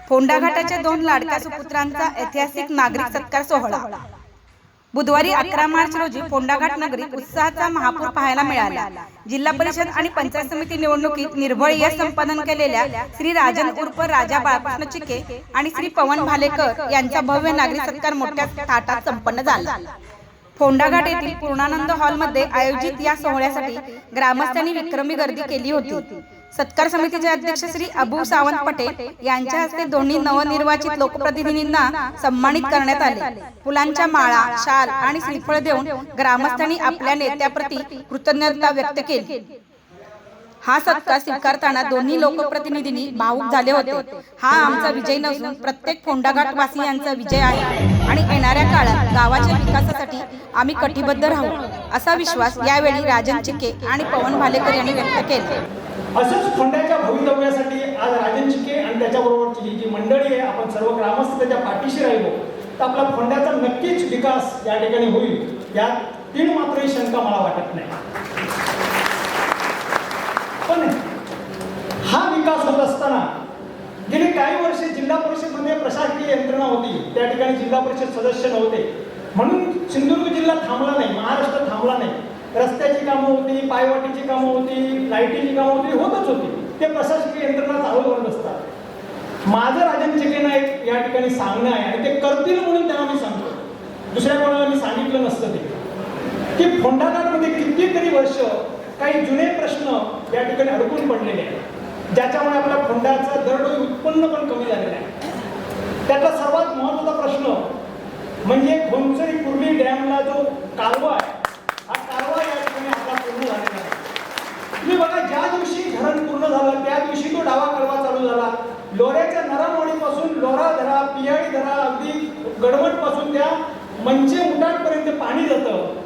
फोंडा घाटाच्या 2 लाडक्या सुपुत्रांचा ऐतिहासिक नागरिक सत्कार सोहळा। बुधवारी 11 मार्च रोजी फोंडा घाट नगरीत उत्साहाचा महापूर पाहायला मिळाला। जिल्हा परिषद आणि पंचायत समिती निवडणुकीत निर्भळ यश संपादन केलेल्या श्री राजन उर्फ राजा बाळकृष्ण चिके आणि श्री पवन भालेकर यांचा भव्य नागरिक सत्कार मोठ्या थाटात संपन्न झाला। फोंडा घाट येथील पूर्णानंद हॉलमध्ये आयोजित या सोहळ्यासाठी ग्रामस्थांनी विक्रमी गर्दी केली होती। सत्कार समितीचे अध्यक्ष श्री अबू सावंत पटेल यांच्या हस्ते दोन्ही नवनिर्वाचित लोकप्रतिनिधींना सन्मानित करण्यात आले। फुलांच्या माळा, शाल आणि श्रीफळ देऊन ग्रामस्थांनी आपल्या नेत्याप्रती कृतज्ञता व्यक्त केली। हा सत्कार स्वीकारताना दोन्ही लोकप्रतिनिधींनी भावुक झाले होते। हा आमचा विजय नसून प्रत्येक फोंडा घाट वासियांचा विजय आहे आणि येणाऱ्या काळात गावाच्या विकासासाठी आम्ही कटिबद्ध राहू, असा विश्वास यावेळी राजन चिके आणि पवन भालेकर यांनी व्यक्त केला। असंच फोंड्याच्या भवितव्यासाठी आज राजन चिके आणि त्याच्याबरोबरची ही जी मंडळी आहे, आपण सर्व ग्रामस्थ त्याच्या पाठीशी राहिलो तर आपला फोंड्याचा नक्कीच विकास या ठिकाणी होईल, यात तीन मात्रही शंका मला वाटत नाही। पण हा विकास होत असताना गेली काही वर्षे जिल्हा परिषदमध्ये प्रशासकीय यंत्रणा होती, त्या ठिकाणी जिल्हा परिषद सदस्य नव्हते, म्हणून सिंधुदुर्ग जिल्हा थांबला नाही, महाराष्ट्र थांबला नाही। रस्त्याची कामं होती, पायवाटीची कामं होती, लाईटीची कामं होती, होतच होती, ते प्रशासकीय यंत्रणा चालू करत असतात। माझं राजन चिकेंना एक या ठिकाणी सांगणं आहे आणि ते करतील म्हणून त्यांना मी सांगतो, दुसऱ्या कोणाला मी सांगितलं नसतं ते, की फोंडा घाटमध्ये कितीतरी वर्ष काही जुने प्रश्न या ठिकाणी अडकून पडलेले आहेत, ज्याच्यामुळे आपल्या फोंड्याचं दरडोई उत्पन्न पण कमी झालेलं आहे। त्यातला सर्वात महत्त्वाचा प्रश्न म्हणजे घोणसरी कुर्ली डॅमला जो कालवा आहे, हा कालवा या ठिकाणी आपला पूर्ण झालेला आहे। तुम्ही बघा, ज्या दिवशी धरण पूर्ण झालं त्या दिवशी तो डावा कालवा चालू झाला। लोऱ्याच्या नरामोडीपासून लोरा धरा, पियाळी धरा, अगदी गडमटपासून त्या मंचे उटाटपर्यंत पाणी जातं।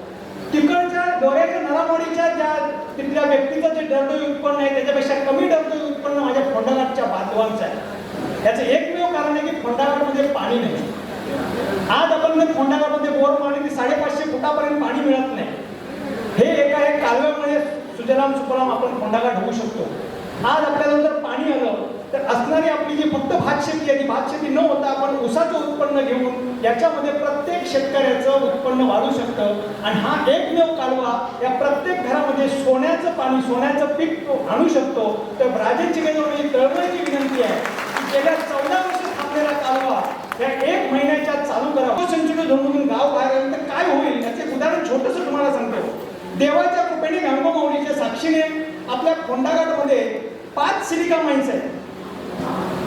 तिकडच्या लोऱ्याच्या नरामोडीच्या ज्या तिथल्या व्यक्तीचं जे दरडोई उत्पन्न आहे त्याच्यापेक्षा कमी दरडोई उत्पन्न माझ्या फोंडा घाटच्या बांधवांचं आहे। याचं एकमेव कारण आहे की फोंडा घाटमध्ये पाणी नाही। आज आपण फोंडा घाटमध्ये बोर मारली की 550 फुटापर्यंत पाणी मिळत नाही। हे एका एक कालव्यामुळे सुजलाम सुफलाम आपण फोंडा घाट होऊ शकतो। आज आपल्याला जर पाणी आलं तर असणारी आपली जी फक्त भातशेती आहे, ती भातशेती न होता आपण ऊसाचं उत्पन्न घेऊन याच्यामध्ये प्रत्येक शेतकऱ्याचं उत्पन्न वाढू शकतं आणि हा एकमेव कालवा या प्रत्येक घरामध्ये सोन्याचं पाणी, सोन्याचं पीक आणू शकतो। तर राजन चिकेंजवळ ही तळमळीची विनंती आहे की गेल्या 14 वर्ष थांबलेला कालवा या 1 महिन्याच्या चालू करा। संचित धरून गाव बाहेर आलं तर काय होईल याचे उदाहरण छोटंसं तुम्हाला सांगतो। देवाच्या कृपेने गंगोमाऊलीच्या साक्षीने आपल्या फोंडा घाटमध्ये 5 सिलिका माइन्स आहेत।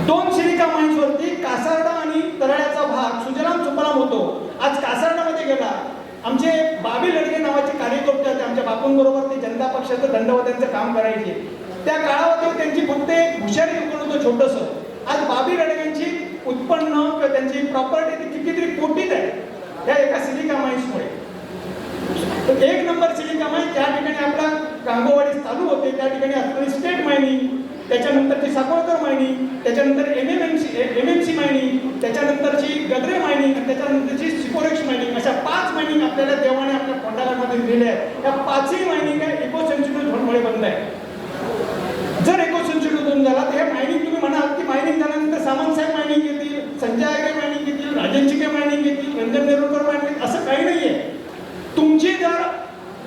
2 सिलिका माइन्स वरती कासारडा आणि तराळ्याचा भाग सुजलाम सुफलाम होतो। आज कासारडामध्ये गेला, आमचे बाबी लडगे नावाचे कार्यकर्ते होते, आमच्या बापूंबरोबर ते जनता पक्षाचं दंडवतांचं काम करायचे। त्या काळामध्ये त्यांची फक्त एक हुशारी दुकान होतं छोटंसं। आज बाबी लडग्यांची उत्पन्न किंवा त्यांची प्रॉपर्टी ती कितीतरी कोटीत आहे या एका सिलिका माइन्समुळे। 1 नंबर सिलिका माइन्स त्या ठिकाणी आपला गांगोवाडी चालू होते, त्या ठिकाणी असणारी स्टेट मायनिंग, त्याच्यानंतरची साकोळकर मायनिंग, त्याच्यानंतर एमएमसी मायनिंग, त्याच्यानंतरची गद्रे मायनिंग आणि त्याच्यानंतरची सिकोरेक्स मायनिंग, अशा 5 मायनिंग आपल्याला देवाने आपल्या फोंडा घाटमध्ये दिलेल्या आहेत। या 5ही मायनिंग इको सेन्सिटिव्ह झोनमुळे बंद आहे। जर इको सेन्सिटिव्ह झोन झाला तर हे मायनिंग तुम्ही म्हणाल की मायनिंग झाल्यानंतर सामंत साहेब मायनिंग घेतील, संजय आगरे मायनिंग घेतील, राजन चिके मायनिंग घेतील, रंजन नेरुरकर मायनिंग, असं काही नाहीये। तुमची जर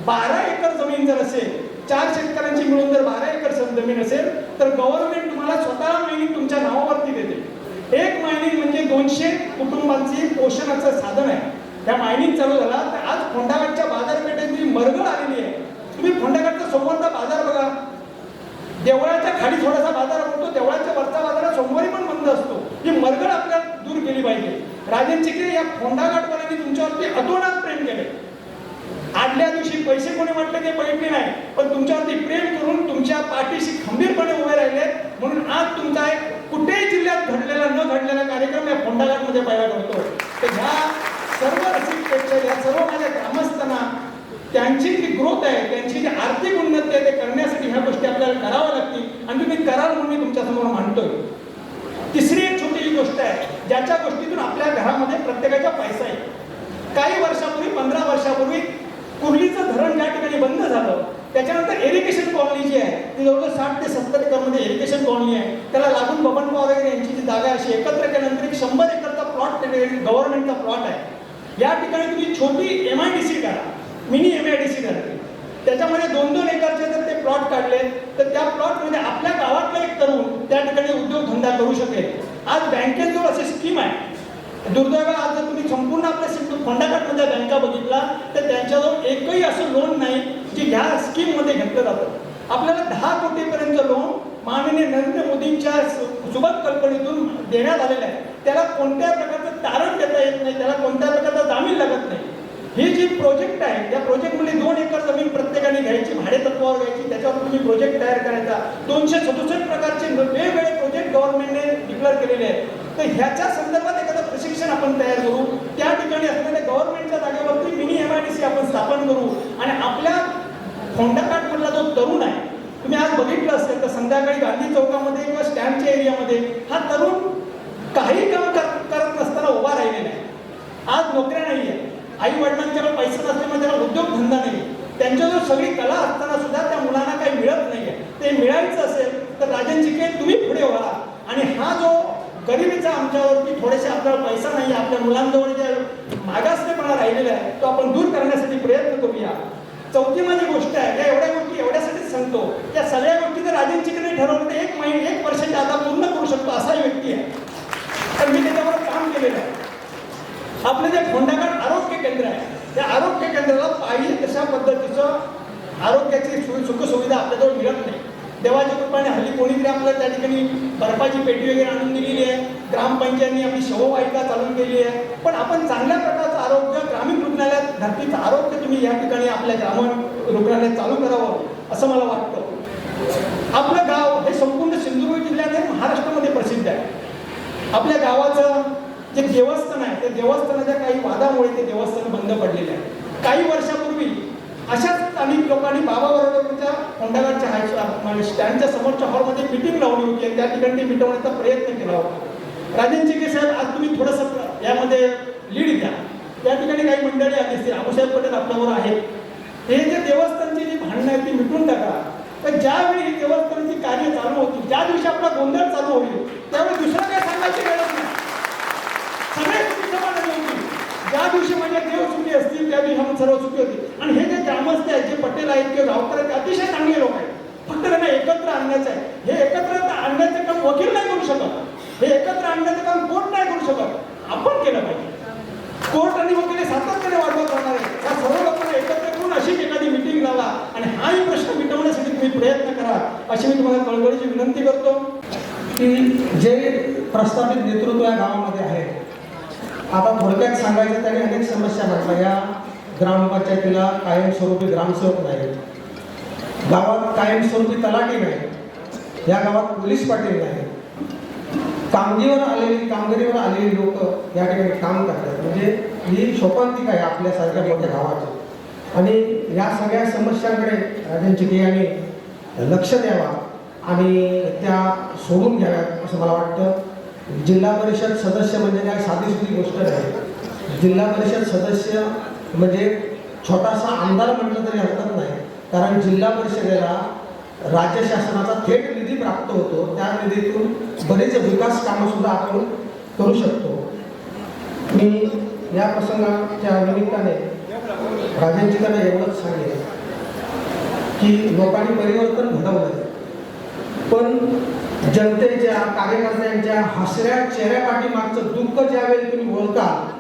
12 एकर जमीन जर असेल, 4 शेतकऱ्यांची मिळून जर 12 एकर जमीन असेल तर गव्हर्नमेंट तुम्हाला स्वतः मायनिंग तुमच्या नावावरती देते। एक मायनिंग म्हणजे 200 कुटुंबांची पोषणाचं साधन आहे। त्या मायनिंग चालू झाला तर आज फोंडा घाटच्या बाजारपेठेतली मरगळ आलेली आहे। तुम्ही फोंडा घाटचा सोमवारचा बाजार बघा, देवळाच्या खाली थोडासा बाजार होतो, देवळाच्या वरचा बाजार सोमवारी पण बंद असतो। ही मरगळ आपल्याला दूर केली पाहिजे। राजन चिके या फोंडा घाटवाल्यांनी तुमच्यावरती अतोनात प्रेम केले। आदल्या दिवशी पैसे कोणी म्हटले ते पैसे नाही, पण तुमच्यावरती प्रेम करून तुमच्या पाठीशी खंबीरपणे उभे राहिले, म्हणून आज तुमचा एक कुठेही जिल्ह्यात घडलेला न घडलेला कार्यक्रम या फोंडा घाटमध्ये पाहायला मिळतो। तर ह्या सर्व रसिक प्रेक्षक, या सर्व माझ्या ग्रामस्थांना त्यांची जी ग्रोथ आहे, त्यांची जी आर्थिक उन्नती आहे ते करण्यासाठी ह्या गोष्टी आपल्याला कराव्या लागतील आणि तुम्ही कराल म्हणून मी तुमच्यासमोर मांडतोय। तिसरी एक छोटी गोष्ट आहे ज्याच्या गोष्टीतून आपल्या घरामध्ये प्रत्येकाचा पैसा आहे। काही वर्षापूर्वी, 15 वर्षापूर्वी कुर्लीचं धरण ज्या ठिकाणी बंद झालं त्याच्यानंतर इरिगेशन कॉलनी जी आहे ती जवळजवळ 60 ते 70 एकरमध्ये इरिगेशन कॉलनी आहे. त्याला लागून बबन पवार वगैरे यांची जी जागा अशी एकत्र केल्यानंतर एक 100 एकरचा प्लॉट गव्हर्नमेंटचा प्लॉट आहे. या ठिकाणी तुम्ही छोटी MIDC करा, मिनी MIDC करा. त्याच्यामध्ये 2-2 एकरचे जर ते प्लॉट काढले तर त्या प्लॉटमध्ये आपल्या गावातला एक तरुण त्या ठिकाणी उद्योगधंदा करू शकेल. आज बँकेजवळ अशी स्कीम आहे. दुर्दैव आज जर तुम्ही संपूर्ण आपल्या फोंडाघाटमधल्या बँका बघितला तर त्यांच्याजवळ एकही असं लोन नाही जे ह्या स्कीममध्ये घेतलं जातं. आपल्याला 10 कोटीपर्यंत लोन माननीय नरेंद्र मोदींच्या सुबक कल्पनेतून देण्यात आलेलं आहे. त्याला कोणत्या प्रकारचं तारण देता येत नाही, त्याला कोणत्या प्रकारचा जामीन लागत नाही. ही जी प्रोजेक्ट आहे या प्रोजेक्टमध्ये 2 एकर जमीन प्रत्येकाने घ्यायची, भाडे तत्वावर घ्यायची. त्याच्यावर तुम्ही प्रोजेक्ट तयार करायचा. 267 प्रकारचे वेगवेगळे प्रोजेक्ट गव्हर्नमेंटने डिक्लेअर केलेले आहेत. तर ह्याच्या संदर्भात एखादं प्रशिक्षण आपण तयार करू. त्या ठिकाणी असलेल्या गव्हर्नमेंटच्या जागेवरती मिनी MIDC आपण स्थापन करू आणि आपल्या फोंडाघाटमधला जो तरुण आहे, तुम्ही आज बघितलं असेल तर संध्याकाळी गांधी चौकामध्ये किंवा स्टँडच्या एरियामध्ये हा तरुण काही काम करत नसताना उभा राहिलेला आहे. आज नोकऱ्या नाही आहे, आई वडिलांच्याकडे पैसा नसल्यामुळे त्याला उद्योगधंदा नाही. त्यांच्याजवळ सगळी कला असताना सुद्धा त्या मुलांना काही मिळत नाही आहे. ते मिळायचं असेल तर राजन चिके तुम्ही पुढे व्हा आणि हा जो गरिबीचा आमच्यावरती थोडेसे आपल्याला पैसा नाही, आपल्या मुलांजवळ जे मागासलेपणा राहिलेला आहे तो आपण दूर करण्यासाठी प्रयत्न करूया. चौथी माझी गोष्ट आहे, या एवढ्या गोष्टी एवढ्यासाठीच सांगतो. या सगळ्या गोष्टी जर राजन चिकेने ठरवलं तर 1 वर्षाच्या आता पूर्ण करू शकतो असा व्यक्ती आहे. तर मी त्याच्यावर काम केलेलं आहे. आपलं जे फोंडाघाट आरोग्य केंद्र आहे त्या आरोग्य केंद्राला पाहिजे तशा पद्धतीचं आरोग्याची सुखसुविधा आपल्याजवळ मिळत नाही. देवाच्या कृपेने हल्ली कोणीतरी आपल्याला त्या ठिकाणी बर्फाची पेटी वगैरे आणून दिलेली आहे. ग्रामपंचायतीने आपली शववाहिका चालू केली आहे. पण आपण चांगल्या प्रकारचं आरोग्य ग्रामीण रुग्णालयात धरतीचं आरोग्य तुम्ही या ठिकाणी आपल्या ग्रामीण रुग्णालयात चालू करावं असं मला वाटतं. आपलं गाव हे संपूर्ण सिंधुदुर्ग जिल्ह्यात महाराष्ट्रामध्ये प्रसिद्ध आहे. आपल्या गावाचं जे देवस्थान आहे त्या देवस्थानाच्या काही वादामुळे ते देवस्थान बंद पडलेले आहे. काही वर्षापूर्वी अशाच अनेक लोकांनी बाबा बरोबरच्या फोंडाघाटच्या स्टँडच्या समोरच्या हॉलमध्ये मीटिंग लावली होती आणि त्या ठिकाणी ते मिटवण्याचा प्रयत्न केला होता. राजन चिके साहेब आज तुम्ही थोडंसं यामध्ये लीड द्या. त्या ठिकाणी काही मंडळी आली असतील, आबूसाहेब पटेल आपल्याबरोबर आहेत. हे जे देवस्थानची जी भांडणं आहेत ती मिटून टाका. पण ज्यावेळी ही देवस्थानाची कार्य चालू होती, ज्या दिवशी आपला गोंधळ चालू होईल त्यावेळी दुसरं काय सांगायची गरज नाही. सगळे समाधानी होतील. ज्या दिवशी म्हणजे देव सुखी असतील त्या दिवशी आपण सर्व सुखी होती. आणि हे जे ग्रामस्थ आहेत, जे पटेल आहेत किंवा गावकर आहेत, अतिशय चांगले लोक आहेत. फक्त त्यांना एकत्र आणण्याचं आहे. हे एकत्र आणण्याचं काम वकील नाही करू शकत. हे एकत्र आणण्याचं काम कोर्ट नाही करू शकत. आपण केलं पाहिजे. कोर्ट आणि वकील सातत्याने वाढवत राहणार आहे. या सर्व लोकांना एकत्र करून अशीच एखादी मिटिंग लावा आणि हाही प्रश्न मिटवण्यासाठी तुम्ही प्रयत्न करा अशी मी तुम्हाला कळकळीची विनंती करतो. की जे प्रस्थापित नेतृत्व या गावामध्ये आहे, आता थोडक्यात सांगायचं त्याने अनेक समस्या म्हटल्या. या ग्रामपंचायतीला कायमस्वरूपी ग्रामसेवक नाही, गावात कायमस्वरूपी तलाठी नाही, या गावात पोलीस पाटील नाही. कामगिरीवर आलेली लोक या ठिकाणी काम करतात. म्हणजे ही शोकांतिक आहे आपल्यासारख्या मोठ्या गावाची. आणि या सगळ्या समस्यांकडे राजन चिके यांनी लक्ष द्यावा आणि त्या सोडून घ्याव्यात असं मला वाटतं. जिल्हा परिषद सदस्य म्हणजे काय साधीसुधी गोष्ट नाही. जिल्हा परिषद सदस्य म्हणजे छोटासा आमदार म्हटलं तरी हरकत नाही. कारण जिल्हा परिषदेला राज्य शासनाचा थेट निधी प्राप्त होतो. त्या निधीतून बरेच विकास कामं सुद्धा आपण करू शकतो. मी या प्रसंगाच्या निमित्ताने राजन चिकेंना एवढंच सांगेन की लोकांनी परिवर्तन घडवलं, पण जनतेच्या कार्यकर्त्यांच्या हसऱ्या चेहऱ्यापाठीमागचं दुःख ज्यावेळी तुम्ही बोलताल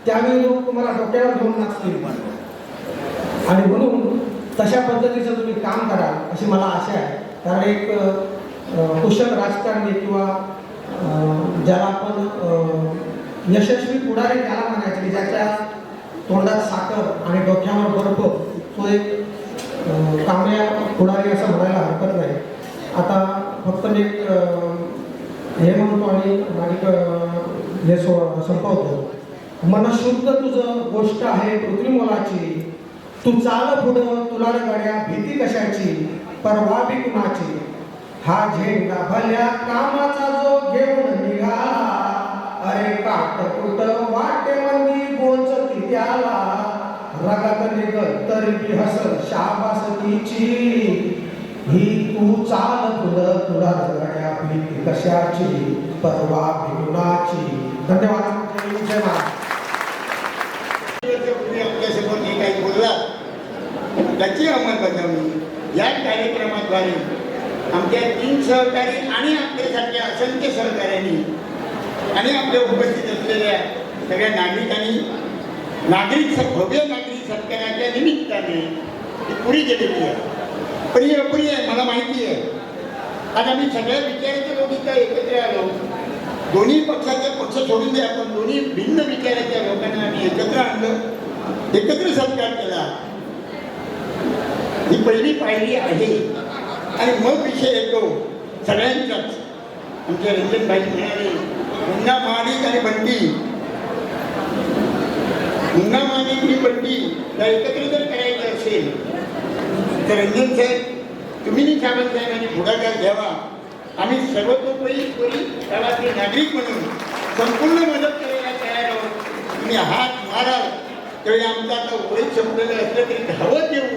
त्यावेळी लोक तुम्हाला डोक्यावर घेऊन नाचतील. आणि म्हणून तशा पद्धतीचं तुम्ही काम करा अशी मला आशा आहे. कारण एक कुशल राजकारणी किंवा ज्याला आपण यशस्वी पुढारी त्याला म्हणायचं की ज्याच्या तोंडात साखर आणि डोक्यावर बर्फ, तो एक कामया पुढारी असं म्हणायला हरकत नाही. आता फक्त मी हे म्हणतो आणि माझी हे संपवतो. मनशुद्ध तुझं गोष्ट आहे पृथ्वी मोलाची, तू चाल पुढं तुला गड्या भीती कशाची, परवा बी कुणाची. हा झेंडा भल्या कामाचा जो घेऊन निघाला, अरे काट कुट वाटे मंदी बोलती त्याला. रगत निघत तरी बी हसल शाबास तिची ही तू चाल तुला तुला रगड्या भीती कशाची परवा भिवनाची. धन्यवाद. जय महाराज. तुम्ही आपल्यासमोर जे काही बोलला त्याची अंमलबजावणी या कार्यक्रमाद्वारे आमच्या 3 सहकारी आणि आपल्यासारख्या असंख्य सहकाऱ्यांनी आणि आपल्या उपस्थित असलेल्या सगळ्या नागरिकांनी भव्य नागरिक सत्काराच्या निमित्ताने ती पुरी केलेली आहे. पण ही अपुरी आहे मला माहिती आहे. आज आम्ही सगळ्या विचाराचे लोक इथं एकत्र आलो. दोन्ही पक्षाचे पक्ष सोडून द्या, पण दोन्ही भिन्न विचाराच्या लोकांना आम्ही एकत्र आणलं, एकत्र सत्कार केला. ही पहिली पायरी आहे. आणि मग विषय येतो सगळ्यांचाच. आमचे रंजनभाई म्हणाले मुन्ना महाडिक आणि बंटी, मुन्ना महाडिक आणि बंटी या एकत्र जर करायचं असेल तर रंजन साहेब तुम्ही सावंत साहेबांनी पुढाकार घ्यावा. आम्ही सर्वतोपरी गावातले नागरिक म्हणून संपूर्ण मदत करायला तयार आहोत. तुम्ही हात माराल त्यावेळी आमचं आता वय संपलेलं असलं तरी धावत येऊ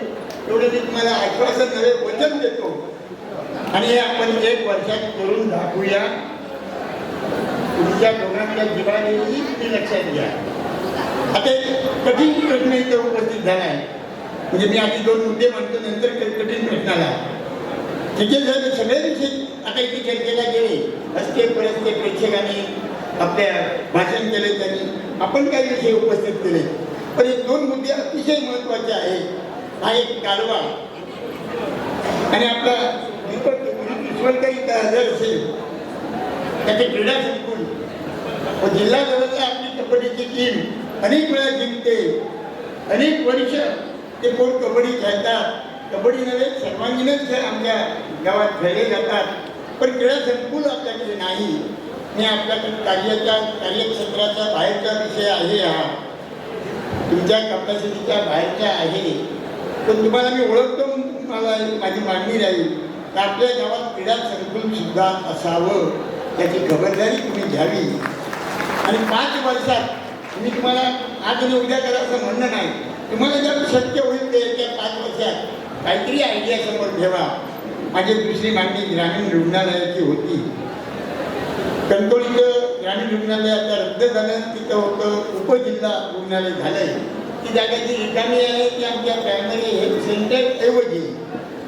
एवढं मी तुम्हाला आश्वासन नव्हे वचन देतो. आणि हे आपण 1 वर्षात करून दाखवूया. तुमच्या दोघांच्या जिव्हाळ्याही तुम्ही लक्षात घ्या. आता कठीण प्रश्न इथे उपस्थित झाला आहे. म्हणजे मी आधी 2 मुद्दे म्हणतो नंतर कठीण प्रश्न आला. ठीक आहे, सगळे विषय आता इथे चर्चेला गेले असते परस्ते प्रेक्षकांनी आपल्या भाषण केले त्यांनी आपण काही विषय उपस्थित केले. पण हे 2 मुद्दे अतिशय महत्त्वाचे आहेत. हा एक कालवा आणि आपला दीपक विश्वलकर इथं हजर असेल त्याचे क्रीडा संकुल व जिल्हा लेवलला आपली कबड्डीची टीम अनेक वेळा जिंकते. अनेक वर्ष ते कोण कबड्डी खेळतात. कबड्डी नव्हे सर्वांगीणच खेळ आमच्या गावात खेळले जातात. पण क्रीडा संकुल आपल्याकडे नाही. हे आपल्याकडे कार्यक्षेत्राचा बाहेरचा विषय आहे. हा तुमच्या कॅपॅसिटीच्या बाहेरच्या आहे. पण तुम्हाला मी ओळखतो म्हणून मला माझी मागणी राहील तर आपल्या गावात क्रीडा संकुल सुद्धा असावं. त्याची खबरदारी तुम्ही घ्यावी. आणि 5 वर्षात मी तुम्हाला आज आणि उद्या करा असं म्हणणं नाही. तुम्हाला जर शक्य होईल ते त्या 5 वर्षात काहीतरी आयडिया समोर ठेवा. माझी दुसरी मागणी ग्रामीण रुग्णालयाची होती. कणकवलीचं ग्रामीण रुग्णालय आता रद्द झालं. तिथं होतं उपजिल्हा रुग्णालय झालंय. ती जागा जी रिकामी आहे ती आमच्या प्रायमरी हेल्थ सेंटरऐवजी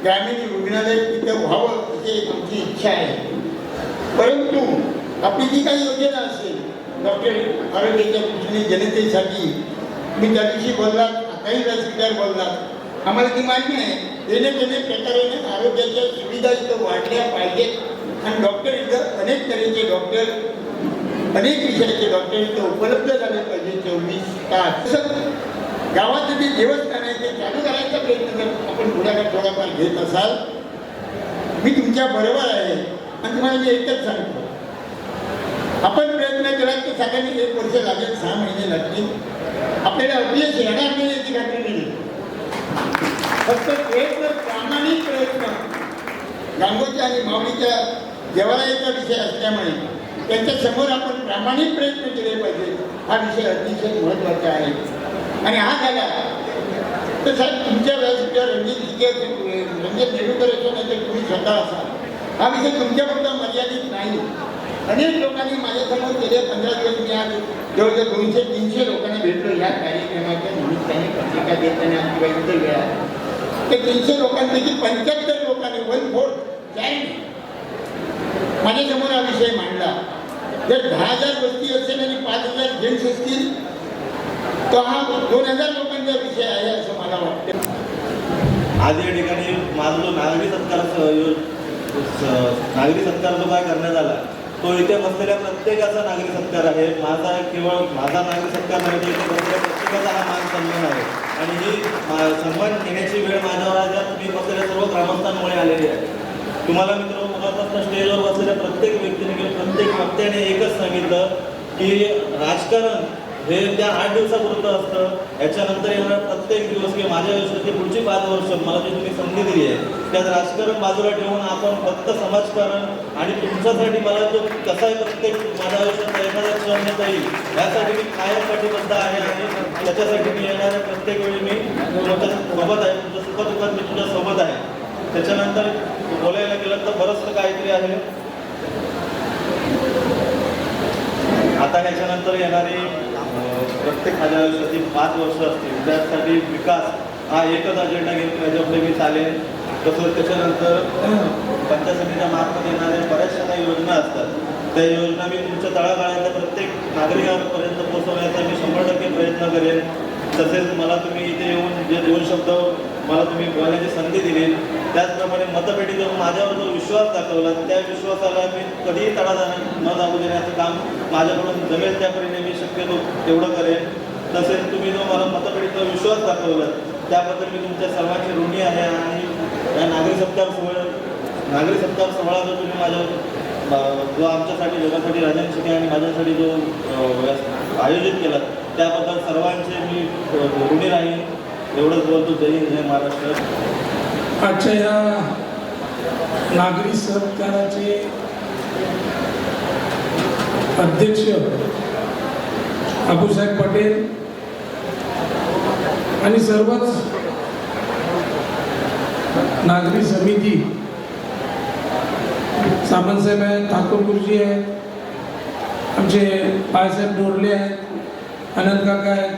ग्रामीण रुग्णालय तिथं व्हावं अशी आमची इच्छा आहे. परंतु आपली जी काही योजना असेल डॉक्टर आरोग्याच्या दृष्टीने जनतेसाठी मी त्या दिवशी बोललात, काही व्यासपीठावर बोललात, आम्हाला ती मान्य आहे. येणे प्रकारे आरोग्याच्या सुविधा इथं वाढल्या पाहिजेत आणि डॉक्टर इथं अनेक तऱ्हेचे डॉक्टर अनेक विषयाचे डॉक्टर इथं उपलब्ध झाले पाहिजे 24 तास. तसंच गावाचं जे देवस्थान आहे ते चालू करायचा प्रयत्न जर आपण थोडाफार घेत असाल मी तुमच्या बरोबर आहे. आणि तुम्हाला मी एकच सांगतो आपण प्रयत्न केला तर सगळ्यांनी 1 वर्ष लागेल, 6 महिने लागतील. आपल्याला अपयश येणार नाही याची खात्री नाही. फक्त प्रयत्न, प्रामाणिक प्रयत्न. गांगोच्या आणि माऊलीच्या जेवाळ्याचा विषय असल्यामुळे त्यांच्या समोर आपण प्रामाणिक प्रयत्न केले पाहिजे. हा विषय अतिशय महत्त्वाचा आहे. आणि हा झाला तर साहेब तुमच्या व्यासपीठावर रंजन नेरुकर असो नाही तर तुम्ही स्वतः असाल. हा विषय तुमच्यापुरता मर्यादित नाही. अनेक लोकांनी माझ्यासमोर गेले 15 दिवस मी आज जवळजवळ 200-300 लोकांना भेटलो या कार्यक्रमाच्या निमित्ताने पत्रिका देताना किंवा इतर वेळा. ते 300 लोकांपैकी 75 लोकांनी 1/4 माझ्यासमोर हा विषय मांडला. जर 10,000 वस्ती असेल आणि 5,000 जेंट्स असतील तर हा 2,000 लोकांचा विषय आहे असं मला वाटतं. आज या ठिकाणी माझा जो नागरी सत्कार जो काय करण्यात आला तो इथे बसलेल्या प्रत्येकाचा नागरी सत्कार आहे. केवळ माझा नागरी सत्कार नाही, इथे बसलेल्या प्रत्येकाचा हा मान सन्मान आहे. आणि ही सन्मान घेण्याची वेळ माझ्यावर आहे. तुम्ही बसलेल्या सर्व ग्रामस्थांमुळे आलेली आहे. तुम्हाला मित्र मुलापासून स्टेजवर बसलेल्या प्रत्येक व्यक्तीने किंवा प्रत्येक वक्त्याने एकच सांगितलं की राजकारण हे त्या 8 दिवसापुरतं असतं. याच्यानंतर येणारा प्रत्येक दिवस किंवा माझ्या आयुष्याची पुढची 5 वर्ष मला जी तुम्ही संधी दिली आहे त्यात राजकारण बाजूला ठेवून आपण फक्त समाजकारण आणि तुमच्यासाठी मला जो कसा आहे प्रत्येक माझ्या आयुष्यात एखादा क्षण येता येईल यासाठी मी कायम कटिबद्ध आहे आणि त्याच्यासाठी मी येणाऱ्या प्रत्येक वेळी मी तुमच्या सोबत आहे, तुमच्या सुखदुःखात मी तुझ्या सोबत आहे. त्याच्यानंतर बोलायला गेलं तर बरंचसं काहीतरी आहे. आता ह्याच्यानंतर येणारी प्रत्येक माझ्या आयुष्यातील 5 वर्ष असतील त्यासाठी विकास हा एकच अजेंडा घेऊन त्याच्यापुढे मी चालेन. तसंच त्याच्यानंतर पंचायत समितीच्या मार्फत येणाऱ्या बऱ्याचशा काही योजना असतात, त्या योजना मी तुमच्या तळागाळातल्या प्रत्येक नागरिकांपर्यंत पोहोचवण्याचा मी 100% प्रयत्न करेन. तसेच मला तुम्ही इथे येऊन जे 2 शब्द मला तुम्ही बोलण्याची संधी दिली, त्याचप्रमाणे मतपेटी देऊन माझ्यावर जो विश्वास दाखवला त्या विश्वासाला मी कधीही तडा न जाऊ देण्याचं काम माझ्याकडून जमेल त्यापरीने मी शक्यतो तेवढं करेन. तसेच तुम्ही जो मला मतपेटीचा विश्वास दाखवला त्याबद्दल मी तुमच्या सर्वांची ऋणी आहे. आणि या नागरी सत्कार सोहळा जो तुम्ही माझ्या जो आमच्यासाठी जगासाठी राजन शिके आणि माझ्यासाठी जो आयोजित केला त्याबद्दल सर्वांचे मी ऋणी राहीन. एवढंच बोलतो. जय हिंद, जय महाराष्ट्र. आजच्या या नागरी सत्काराचे अध्यक्ष अबूसाहेब पटेल आणि सर्वच नागरी समिती, सामंतसाहेब आहेत, ठाकूर गुरुजी आहेत, आमचे बाळासाहेब डोरले आहेत, आनंद काका आहेत,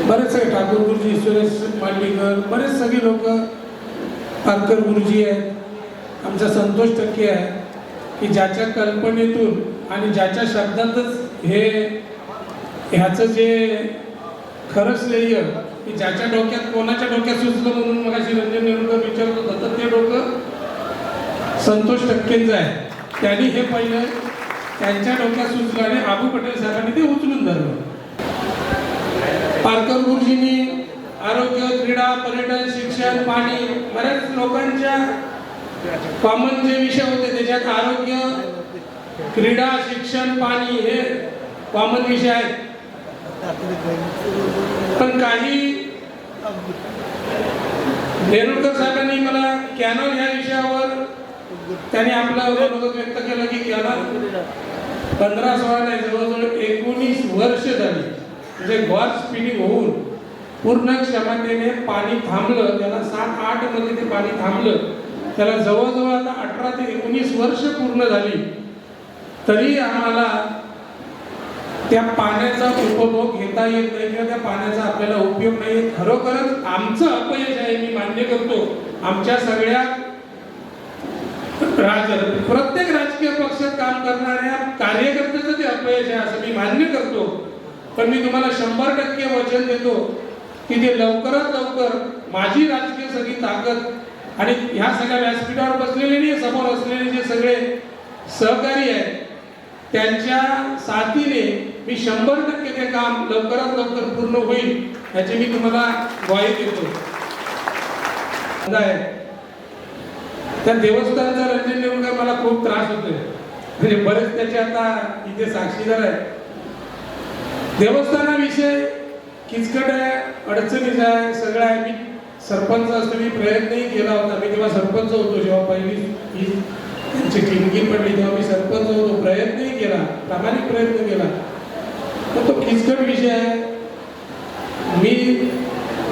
बरेच सगळे ठाकूर गुरुजी, सुरेश मांडलीकर, बरेच सगळे लोक, पारकर गुरुजी आहेत, आमचा संतोष टक्के आहे की ज्याच्या कल्पनेतून आणि ज्याच्या शब्दातच ह्याचं जे खरं श्रेय की ज्याच्या डोक्यात कोणाच्या डोक्यात सुचलं म्हणून मग रंजन नेरुळकर विचारत होतं तर ते डोकं संतोष टक्केंचं आहे. त्यांनी हे पहिलं त्यांच्या डोक्यात सुचलं आणि आबू पटेल साहेबांनी ते उचलून धरलं. पारकर गुरुजींनी आरोग्य, क्रीडा, पर्यटन, शिक्षण, पाणी, बऱ्याच लोकांच्या कॉमन जे विषय होते त्याच्यात आरोग्य, क्रीडा, शिक्षण, पाणी हे कॉमन विषय आहेत. पण काही नेरुळकर साहेबांनी मला कॅनॉन ह्या विषयावर त्यांनी आपलं मनोगत व्यक्त केलं की कॅनॉन 15-16 नाही, जवळजवळ 19 वर्ष झाली म्हणजे गॉड स्पिनिंग होऊन पूर्ण क्षमतेने पाणी थांबलं. त्याला 7-8 मध्ये ते पाणी थांबलं. त्याला जवळजवळ आता 18 ते 19 वर्ष पूर्ण झाली तरी आम्हाला त्या पाण्याचा उपभोग घेता येत नाही किंवा त्या पाण्याचा आपल्याला उपयोग नाही. खरोखरच आमचं अपयश आहे, मी मान्य करतो. आमच्या सगळ्या प्रत्येक राजकीय पक्षात काम करणाऱ्या कार्यकर्त्याचं ते अपयश आहे असं मी मान्य करतो. पण मी तुम्हाला 100% वचन देतो की ते लवकरात लवकर माझी राजकीय सगळी ताकद आणि ह्या सगळ्या व्यासपीठावर बसलेले नाही, समोर असलेले जे सगळे सहकारी आहेत त्यांच्या साथीने मी 100% ते काम लवकरात लवकर पूर्ण होईल याची मी तुम्हाला ग्वाही देतो. त्या देवस्थानचा रंजन नेरुळकर मला खूप त्रास होतोय म्हणजे बरेच त्याचे आता इथे साक्षीदार आहेत. देवस्थानाविषयी किचकट आहे, अडचणीचा आहे, सगळं आहे. मी सरपंच असताना प्रयत्नही केला होता. मी तेव्हा सरपंच होतो, जेव्हा पहिली त्यांची टिंगी पडली तेव्हा मी सरपंच होतो. प्रयत्नही केला, प्रामाणिक प्रयत्न केला, पण तो किचकट विषय आहे. मी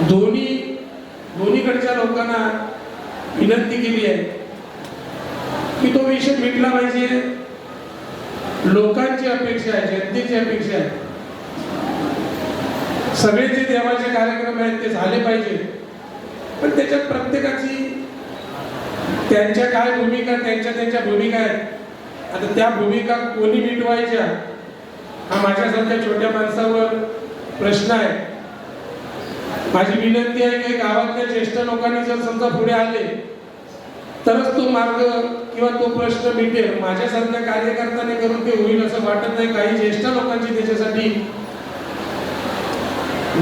दोन्हीकडच्या लोकांना विनंती केली आहे की तो विषय मिटला पाहिजे. लोकांची अपेक्षा आहे, जनतेची अपेक्षा आहे. सगळे जे देवाचे कार्यक्रम आहेत ते झाले पाहिजे, पण त्याच्यात प्रत्येकाची त्यांच्या काय भूमिका, त्यांच्या भूमिका आहेत. आता त्या भूमिका कोणी मिटवायच्या हा माझ्यासारख्या छोट्या माणसावर प्रश्न आहे. माझी विनंती आहे की गावातल्या ज्येष्ठ लोकांनी जर समजा पुढे आले तरच तो मार्ग किंवा तो प्रश्न मिटेल. माझ्यासारख्या कार्यकर्त्याने करून ते होईल असं वाटत नाही. काही ज्येष्ठ लोकांची त्याच्यासाठी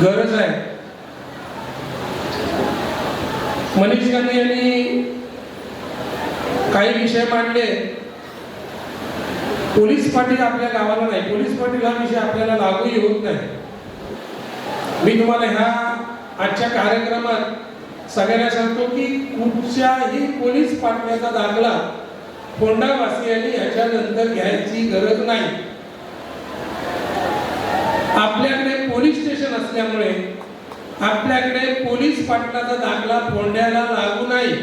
गरज आहे. मनीष गांधी यांनी काही विषय मांडले. पोलीस पाटील आपल्या गावाला नाही, पोलीस पाटील हा विषय आपल्याला लागूही होत नाही. मी तुम्हाला ह्या आजच्या कार्यक्रमात सगळ्यांना सांगतो की कुठची कुठच्याही पोलीस पाटण्याचा दाखला फोंडावासियांनी याच्यानंतर घ्यायची गरज नाही. आपल्याकडे पोलीस स्टेशन असल्यामुळे आपल्याकडे पोलीस पाटलाचा दाखला फोंड्याला लागू नाही.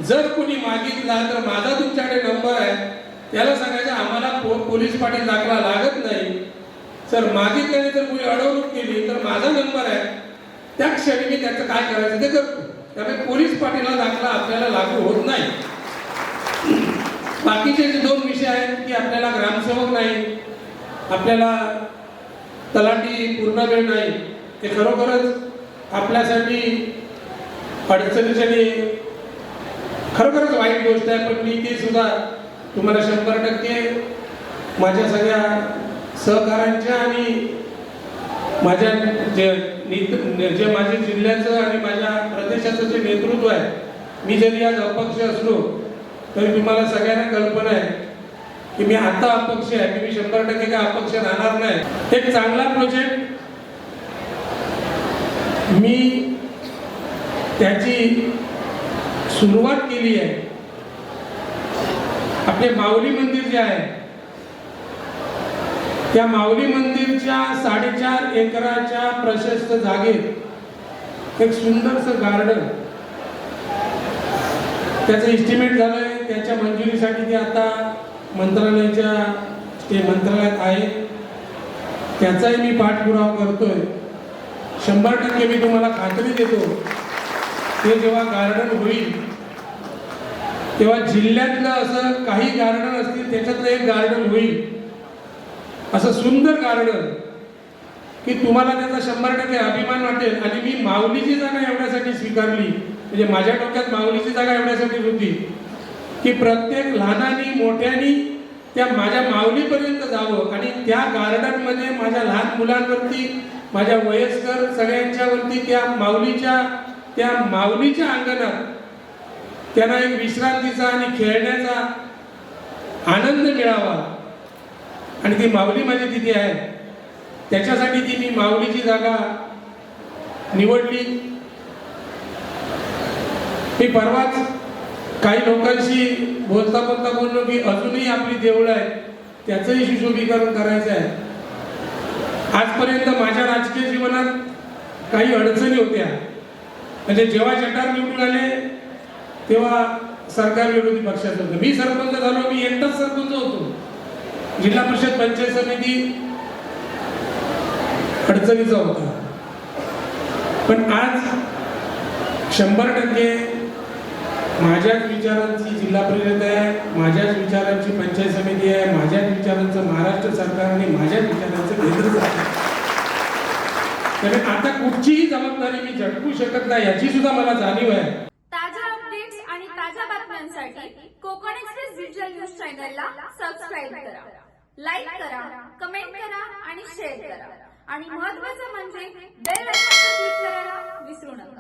जर कोणी मागितला तर माझा तुमच्याकडे नंबर आहे, त्याला सांगायचं आम्हाला पोलीस पाटील दाखला लागत नाही. जर मागितल्याने जर कोणी अडवणूक केली तर माझा नंबर आहे, त्या क्षणी मी त्याचं काय करायचं ते करतो. त्यामुळे पोलीस पाटीलला दाखला आपल्याला लागू होत नाही. बाकीचे जे दोन विषय आहेत की आपल्याला ग्रामसेवक नाही, आपल्याला तलाठी पूर्ण वेळ नाही, ते खरोखरच आपल्यासाठी अडचणीसाठी खरोखरच वाईट गोष्ट आहे. पण मी ते सुद्धा तुम्हाला 100% माझ्या सगळ्या सहकाऱ्यांच्या आणि माझ्या जे माझे जिल्ह्याचं आणि माझ्या प्रदेशाचं जे नेतृत्व आहे, मी जरी आज अपक्ष असलो तरी तुम्हाला सगळ्यांना कल्पना आहे की मी आता अपक्ष आहे, मी 100% काय अपक्ष राहणार नाही. एक चांगला प्रोजेक्ट मी त्याची सुरुवात केली आहे. आपले माऊली मंदिर जे आहे त्या माऊली मंदिरच्या 4.5 एकराच्या प्रशस्त जागेत एक सुंदरसं गार्डन, त्याचं एस्टिमेट झालंय, त्याच्या मंजुरीसाठी ते आता मंत्रालयात आहे. त्याचाही मी पाठपुरावा करतोय. 100% मी तुम्हाला खात्री देतो ते जेव्हा गार्डन होईल तेव्हा जिल्ह्यातलं असं काही गार्डन असतील त्याच्यातलं एक गार्डन होईल, असं सुंदर गार्डन की तुम्हाला त्याचा 100% अभिमान वाटेल. आणि मी माऊलीची जागा एवढ्यासाठी स्वीकारली, म्हणजे माझ्या डोक्यात माऊलीची जागा एवढ्यासाठी होती की प्रत्येक लहानानी मोठ्यानी त्या माझ्या माऊलीपर्यंत जावं आणि त्या गार्डनमध्ये माझ्या लहान मुलांवरती, माझ्या वयस्कर सगळ्यांच्यावरती त्या माऊलीच्या अंगणात त्यांना एक विश्रांतीचा आणि खेळण्याचा आनंद मिळावा. आणि ती माऊली माझी तिथे आहे, त्याच्यासाठी ती मी माऊलीची जागा निवडली. मी परवाच काही लोकांशी बोलता बोललो की अजूनही आपली देवळं आहेत, त्याचंही सुशोभीकरण करायचं आहे. आजपर्यंत माझ्या राजकीय जीवनात काही अडचणी होत्या. म्हणजे जेव्हा जटार निवडून आले तेव्हा सरकार विरोधी पक्षाचं होतं. मी सरपंच झालो, मी एकटाच सरपंच होतो. जिल्हा परिषद पंचायत समिती अडचणीचा होता. पण आज 100% माझ्याच विचारांची जिल्हा परिषद आहे, माझ्याच विचारांची पंचायत समिती आहे, माझ्याच विचारांचं महाराष्ट्र सरकार आणि माझ्याच विचारांचं केंद्र सरकार. त्यामुळे आता कुठचीही जबाबदारी मी झटकू शकत नाही याची सुद्धा मला जाणीव आहे. ताज्या अपडेट्स आणि ताज्या बातम्यांसाठी कोकण एक्सप्रेस डिजिटल न्यूज चॅनलला सबस्क्राईब करा, लाईक करा, कमेंट करा आणि शेअर करा. आणि महत्त्वाचं म्हणजे बेल आयकॉनवर क्लिक करायला विसरू नका.